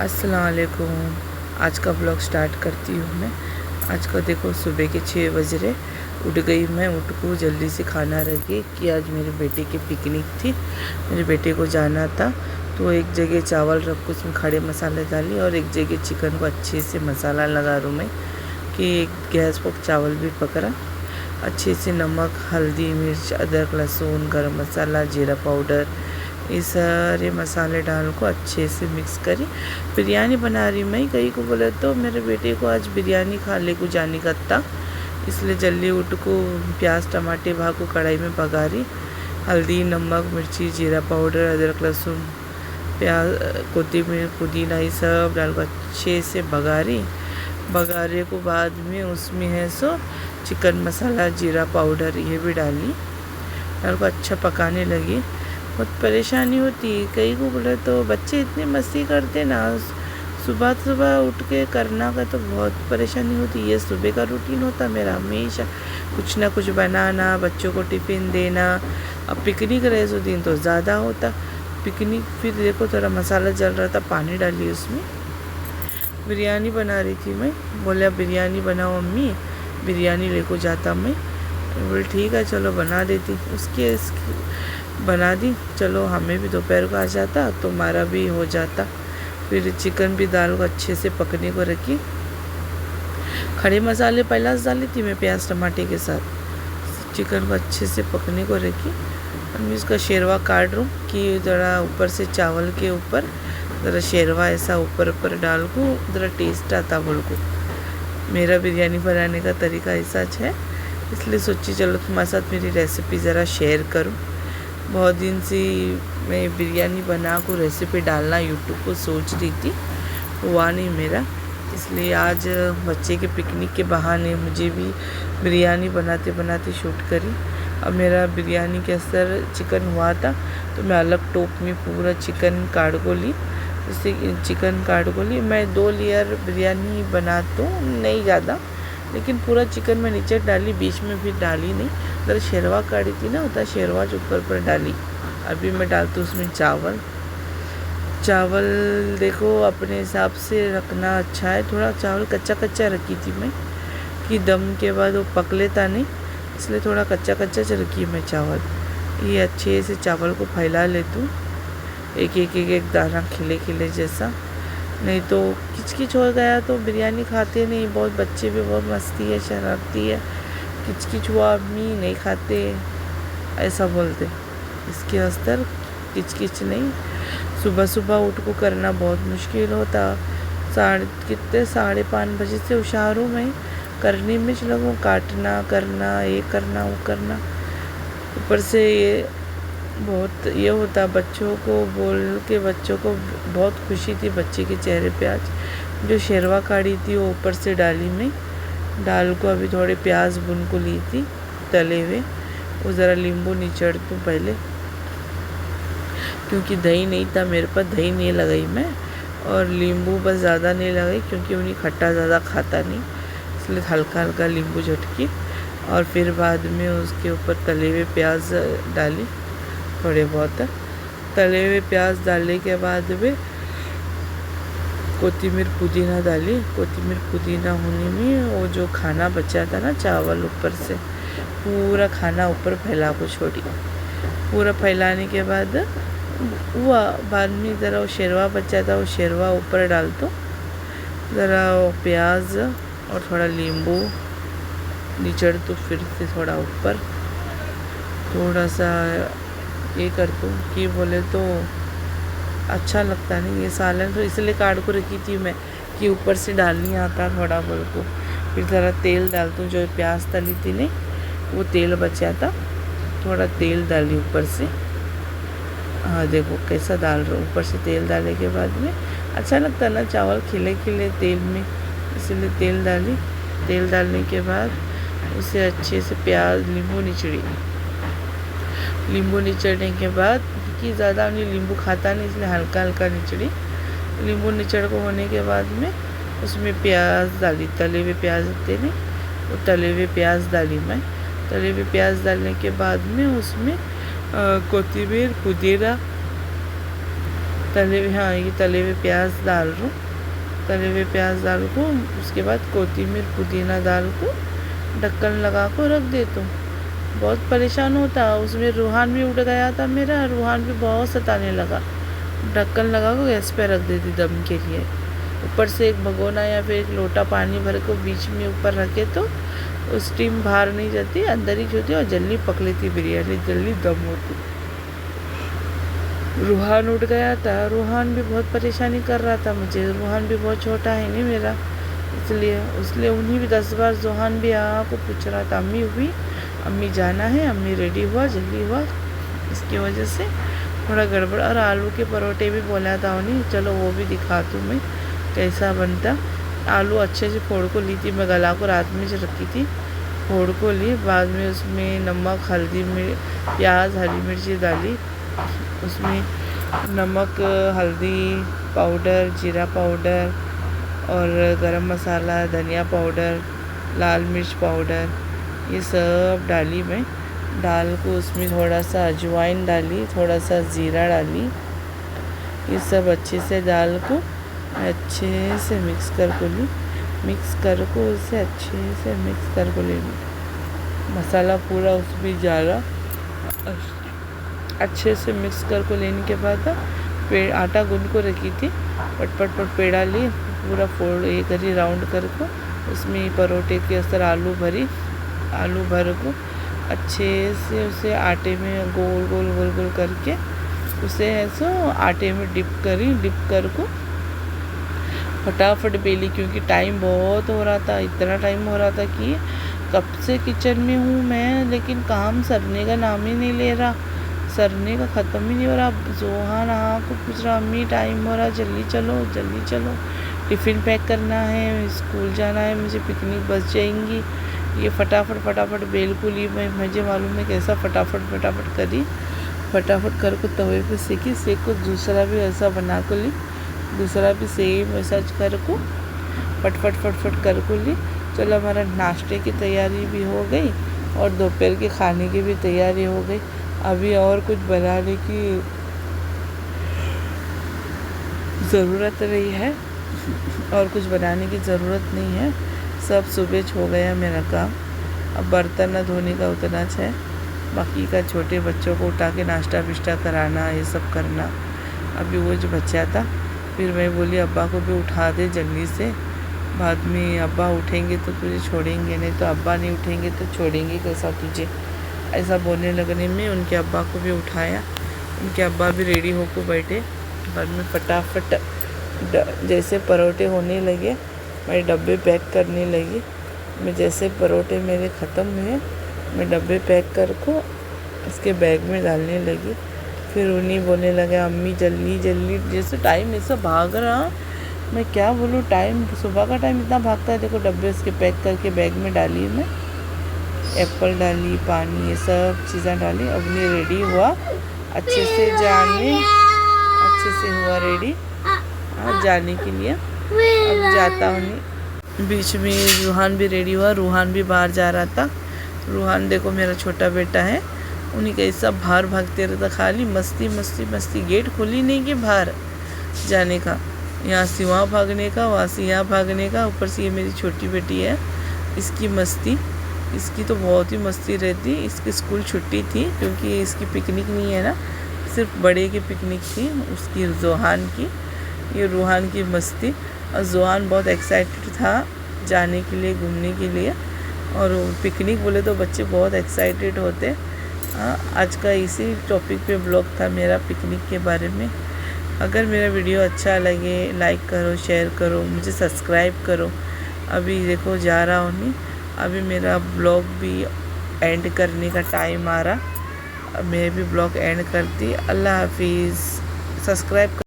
अस्सलाम वालेकुम। आज का ब्लॉग स्टार्ट करती हूँ मैं। आज का देखो, सुबह के 6 बज रहे, उठ गई मैं। उठ को जल्दी से खाना रखी कि आज मेरे बेटे की पिकनिक थी, मेरे बेटे को जाना था। तो एक जगह चावल रख को उसमें खड़े मसाले डाली और एक जगह चिकन को अच्छे से मसाला लगा रूँ मैं कि एक गैस पर चावल भी पकड़ा। अच्छे से नमक, हल्दी, मिर्च, अदरक, लहसुन, गरम मसाला, जीरा पाउडर, ये सारे मसाले डाल को अच्छे से मिक्स करी। बिरयानी बना रही मैं। कहीं को बोले तो मेरे बेटे को आज बिरयानी खा ले को जाने का था, इसलिए जल्दी उठ को प्याज टमाटे भाग को कढ़ाई में पका रही। हल्दी, नमक, मिर्ची, जीरा पाउडर, अदरक, लहसुन, प्याज, कोथिमीर, पुदीना, ये सब डाल को अच्छे से बघारे को बाद में उसमें है सो चिकन मसाला, जीरा पाउडर ये भी डाल को अच्छा पकाने लगी। बहुत परेशानी होती है। कई को बोले तो बच्चे इतनी मस्ती करते ना, सुबह सुबह उठ के करना का तो बहुत परेशानी होती है। ये सुबह का रूटीन होता मेरा, हमेशा कुछ ना कुछ बनाना, बच्चों को टिफ़िन देना। अब पिकनिक रहे सो दिन तो ज़्यादा होता पिकनिक। फिर देखो थोड़ा मसाला जल रहा था, पानी डाली उसमें। बिरयानी बना रही थी मैं। बोले बिरयानी बनाओ अम्मी, बिरयानी लेको जाता मैं। बोले ठीक है चलो बना देती। उसके बना दी। चलो हमें भी दोपहर को आ जाता तो हमारा भी हो जाता। फिर चिकन भी दाल को अच्छे से पकने को रखी। खड़े मसाले पहला से डाली थी मैं प्याज टमाटे के साथ। चिकन को अच्छे से पकने को रखी। और मैं इसका शेरवा काट रूँ कि ज़रा ऊपर से चावल के ऊपर ज़रा शेरवा ऐसा ऊपर डाल को ज़रा टेस्ट आता बोल को। मेरा बिरयानी बनाने का तरीका ऐसा है, इसलिए सोची चलो तुम्हारे साथ मेरी रेसिपी ज़रा शेयर करूं। बहुत दिन से मैं बिरयानी बना को रेसिपी डालना यूट्यूब को सोच रही थी, हुआ नहीं मेरा। इसलिए आज बच्चे के पिकनिक के बहाने मुझे भी बिरयानी बनाते बनाते शूट करी। अब मेरा बिरयानी के असर चिकन हुआ था तो मैं अलग टोप में पूरा चिकन काट को ली। जैसे चिकन काट को ली मैं 2 लेयर बिरयानी बनाता हूँ, नहीं ज़्यादा, लेकिन पूरा चिकन में नीचे डाली, बीच में भी डाली नहीं। अगर शेरवा काटी थी ना, होता शेरवा जो ऊपर पर डाली। अभी मैं डालती हूँ उसमें चावल देखो अपने हिसाब से रखना अच्छा है। थोड़ा चावल कच्चा कच्चा रखी थी मैं कि दम के बाद वो पक लेता नहीं, इसलिए थोड़ा कच्चा कच्चा रखी मैं चावल। ये अच्छे से चावल को फैला लेती हूँ, एक दाना खिले जैसा, नहीं तो किचकिच हो गया तो बिरयानी खाते नहीं। बहुत बच्चे भी बहुत मस्ती है, शरारती है, किचकिच हुआ अम्मी नहीं खाते ऐसा बोलते। इसके अस्तर किचकिच नहीं। सुबह सुबह उठ को करना बहुत मुश्किल होता। 5:30 बजे से होशियार मैं करने में लगूँ, काटना करना, ये करना वो करना। ऊपर से ये बहुत ये होता। बच्चों को बोल के बच्चों को बहुत खुशी थी बच्चे के चेहरे पे आज। जो शेरवा काढ़ी थी वो ऊपर से डाली मैं। डाल को अभी थोड़े प्याज भून को ली थी तले हुए, वो ज़रा नींबू निचड़ दूँ पहले, क्योंकि दही नहीं था मेरे पास, दही नहीं लगाई मैं। और नींबू बस ज़्यादा नहीं लगाई क्योंकि उन्हें खट्टा ज़्यादा खाता नहीं, इसलिए हल्का हल्का नींबू झटकी। और फिर बाद में उसके ऊपर तले हुए प्याज डाली, थोड़े बहुत तले हुए प्याज डालने के बाद में कोथिमीर पुदीना डाली। कोथिमीर पुदीना होने में वो जो खाना बचा था ना चावल, ऊपर से पूरा खाना ऊपर फैला को छोड़ी। पूरा फैलाने के बाद हुआ बाद में ज़रा वो शेरवा बचा था, वो शेरवा ऊपर डाल दो। ज़रा वो प्याज और थोड़ा नींबू निचड़ तो फिर से थोड़ा ऊपर थोड़ा सा ये कर दूँ कि बोले तो अच्छा लगता नहीं ये सालन, तो इसलिए काट को रखी थी मैं कि ऊपर से डालनी आता थोड़ा बोल को। फिर ज़रा तेल डालती हूँ, जो प्याज तली थी नहीं वो तेल बचा था, थोड़ा तेल डाली ऊपर से। हाँ देखो कैसा डाल रहा हूँ। ऊपर से तेल डालने के बाद में अच्छा लगता ना चावल खिले खिले तेल में, इसलिए तेल डाली। तेल डालने के बाद उसे अच्छे से प्याज नींबू निचड़ने के बाद, कि ज़्यादा उन्हें नींबू खाता नहीं इसलिए हल्का हल्का निचड़ी। नींबू निचड़ को होने के बाद में उसमें प्याज डाली, तले हुए प्याज होते नहीं वो तले हुए प्याज डाली मैं। तले हुए प्याज डालने के बाद में उसमें कोथिमीर, पुदीना, तले हुए, हाँ ये तले हुए प्याज डाल दूँ, तले हुए प्याज डाल को उसके बाद कोथिमीर पुदीना डाल को ढक्कन लगा को रख देता हूँ। बहुत परेशान होता, उसमें रूहान भी उड़ गया था मेरा, रूहान भी बहुत सताने लगा। ढक्कन लगा को गैस पे रख देती दम के लिए। ऊपर से एक भगोना या फिर एक लोटा पानी भर को बीच में ऊपर रखे तो स्टीम बाहर नहीं जाती, अंदर ही होती और जल्दी पक लेती बिरयानी, जल्दी दम होती। रूहान उठ गया था, रूहान भी बहुत परेशानी कर रहा था मुझे, रूहान भी बहुत छोटा है नहीं मेरा, इसलिए उन्हीं भी 10 बार जोहान भी को पूछ रहा था अम्मी हुई, अम्मी जाना है, अम्मी रेडी हुआ, जल्दी हुआ। इसकी वजह से थोड़ा गड़बड़। और आलू के परोठे भी बोला था उन्हें, चलो वो भी दिखा दूँ मैं कैसा बनता। आलू अच्छे से फोड़ को ली थी मैं, गला को रात में जो रखी थी, फोड़ को ली, बाद में उसमें नमक, हल्दी, प्याज, हरी मिर्ची डाली, उसमें नमक, हल्दी पाउडर, जीरा पाउडर और गरम मसाला, धनिया पाउडर, लाल मिर्च पाउडर, ये सब डाली मैं। डाल को उसमें थोड़ा सा अजवाइन डाली, थोड़ा सा ज़ीरा डाली, ये सब अच्छे से डाल को अच्छे से मिक्स कर को ली, मिक्स कर को उसे अच्छे से मिक्स कर को ले ली। मसाला पूरा उसमें डाला, अच्छे से मिक्स कर को लेने के बाद आटा गूंद को रखी थी, पट पेड़ा ली, पूरा फोड़ ये करी राउंड कर को, उसमें परोठे के असर आलू भर को अच्छे से उसे आटे में गोल गोल करके उसे ऐसा आटे में डिप कर को फटाफट बेली, क्योंकि टाइम बहुत हो रहा था, इतना टाइम हो रहा था कि कब से किचन में हूँ मैं, लेकिन काम सरने का नाम ही नहीं ले रहा, सरने का ख़त्म ही नहीं हो रहा। जोहान को पूछ रहा अम्मी टाइम हो रहा, जल्दी चलो, टिफ़िन पैक करना है, स्कूल जाना है, मुझे पिकनिक बस जाएंगी। ये फटाफट बेल को ली मैं, मुझे मालूम है कैसा फटाफट करी, फटाफट कर को तवे पे सेक को दूसरा भी ऐसा बना को ली, दूसरा भी सेम ऐसा कर को फट कर को ली। चलो हमारा नाश्ते की तैयारी भी हो गई और दोपहर के खाने की भी तैयारी हो गई। अभी और कुछ बनाने की ज़रूरत नहीं है, और कुछ बनाने की ज़रूरत नहीं है, सब सुबह हो गया मेरा काम। अब बर्तन न धोने का उतना है, बाकी का छोटे बच्चों को उठा के नाश्ता विश्ता कराना, ये सब करना। अभी वो जो बच्चा था, फिर मैं बोली अब्बा को भी उठा दे जल्दी से, बाद में अब्बा उठेंगे तो तुझे छोड़ेंगे, नहीं तो अब्बा नहीं उठेंगे तो छोड़ेंगे कैसा तुझे, ऐसा बोलने लगने में उनके अब्बा को भी उठाया। उनके अब्बा भी रेडी होकर बैठे, बाद में फटाफट जैसे परोठे होने लगे मैं डब्बे पैक करने लगी। मैं जैसे परोठे मेरे ख़त्म हुए मैं डब्बे पैक कर को उसके बैग में डालने लगी। फिर उन्हीं बोलने लगे अम्मी जल्दी, जैसे टाइम ऐसा भाग रहा, मैं क्या बोलूँ, टाइम सुबह का टाइम इतना भागता है। देखो डब्बे उसके पैक करके बैग में डाली, मैं एप्पल डाली, पानी, ये सब चीज़ें डाली। अब नहीं रेडी हुआ अच्छे से हुआ रेडी जाने के लिए। अब जाता हूँ, बीच में रूहान भी रेडी हुआ, रूहान भी बाहर जा रहा था। रूहान देखो मेरा छोटा बेटा है, उन्हीं का ऐसा बाहर भागते रहता, खाली मस्ती, गेट खोली नहीं कि बाहर जाने का, यहाँ से वहाँ भागने का, वहाँ से यहाँ भागने का। ऊपर से ये मेरी छोटी बेटी है, इसकी मस्ती, इसकी तो बहुत ही मस्ती रहती। इसकी स्कूल छुट्टी थी क्योंकि इसकी पिकनिक नहीं है ना, सिर्फ बड़े की पिकनिक थी उसकी, जोहान की। ये रूहान की मस्ती, और जोहान बहुत एक्साइटेड था जाने के लिए, घूमने के लिए। और पिकनिक बोले तो बच्चे बहुत एक्साइटेड होते। आज का इसी टॉपिक पे ब्लॉग था मेरा, पिकनिक के बारे में। अगर मेरा वीडियो अच्छा लगे लाइक करो, शेयर करो, मुझे सब्सक्राइब करो। अभी देखो जा रहा हूँ नहीं, अभी मेरा ब्लॉग भी एंड करने का टाइम आ रहा, मैं भी ब्लॉग एंड करती। अल्लाह हाफिज़, सब्सक्राइब